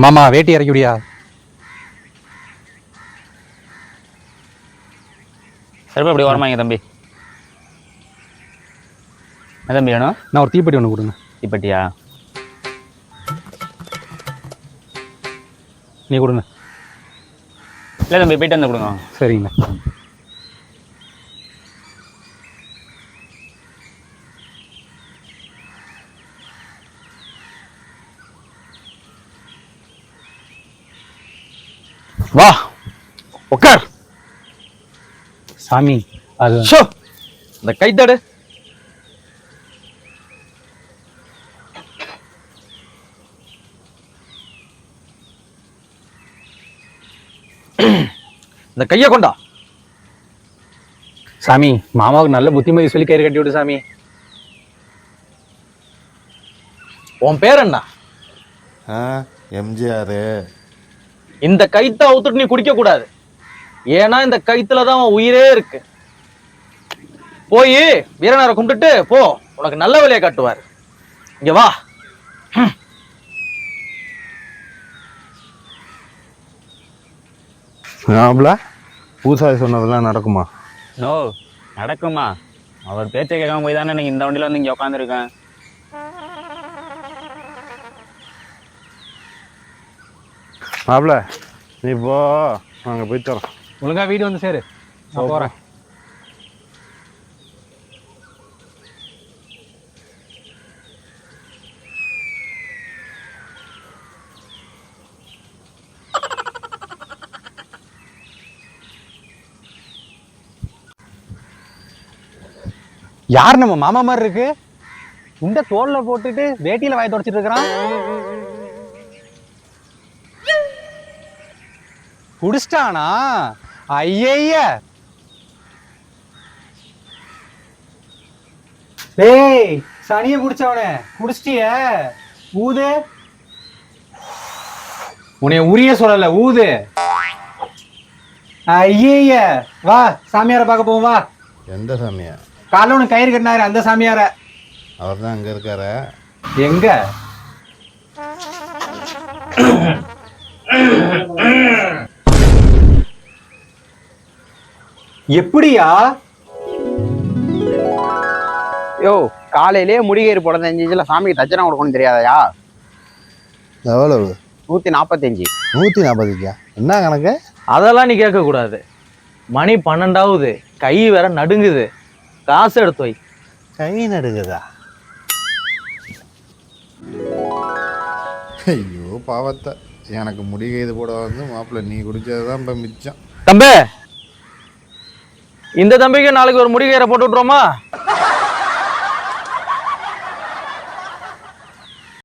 மாமா வேட்டி இறக்கி விடியா. சரிப்பா இப்படி வரமாங்க தம்பி. என்ன தம்பி வேணும்? நான் ஒரு தீப்பெட்டி ஒன்று கொடுங்க. தீப்பெட்டியா? நீ கொடுங்க. இல்லை தம்பி போயிட்டு வந்து கொடுங்க. சரிங்க. வா உட்கார். சாமி அது ஷோ இந்த கைத்தடு. இந்த கையை கொண்டா. சாமி மாமாவுக்கு நல்ல புத்திமதி சொல்லி கயிறு கட்டி விடு சாமி. உன் பேர் என்ன? எம்ஜிஆர். இந்த கைத்தை அவுத்துட்டு நீ குடிக்க கூடாது. ஏன்னா இந்த கைத்துலதான் அவன் உயிரே இருக்கு. போய் வீரனாரை கும்பிட்டுட்டு போ, உனக்கு நல்ல வேலையை காட்டுவார். இங்க வா. பூசாரி சொன்னதெல்லாம் நடக்குமா? நோ நடக்குமா? அவர் பேச்சை கேட்காம போய் தானே நீங்க இந்த வண்டியில வந்து இங்க உட்காந்துருக்கேன். மாப்ள நீ போ, நாங்க போயிட்டு வரோம். ஒழுங்கா வீடு வந்து சேரு, நான் போறேன். யார் நம்ம மாமா மாதிரி இருக்கு? இந்த தோல்ல போட்டுட்டு வேட்டியில வாய் தொடச்சிட்டு இருக்கிறான். குடிச்சிட்டானா? ஐய டேய் சனிய குடிச்சவனே, குடிச்சிட்டிய? ஊது. உன்னைய உரிய சொல்லல, ஊது. ஐய வா சாமியார பார்க்க போவோம் வா. எந்த சாமியா? காலைல உனக்கு கயிறு கட்டினாரு அந்த சாமியார. அவர் தான் அங்க இருக்காரு. எங்க? எப்படியா? யோ காலையிலேயே முடிகயிறு போட தெரிஞ்சிச்சுல, சாமிக்கு தச்சனை கொடுக்கணும்னு தெரியாதயா? எவ்வளவு? 145. 145? என்ன கணக்கு? அதெல்லாம் நீ கேட்க கூடாது. மணி 12ஆவது, கை வேற நடுங்குது. காசு எடுத்து வை. கை நடுங்குதா? ஐயோ பாவத்தை, எனக்கு முடிகை இது போட வந்து மாப்பிள்ள நீ குடிச்சதுதான் இப்ப மிச்சம். தம்பி, இந்த தம்பிக்கு நாளைக்கு ஒரு முடிகயிறை போட்டு விட்டுருவோமா?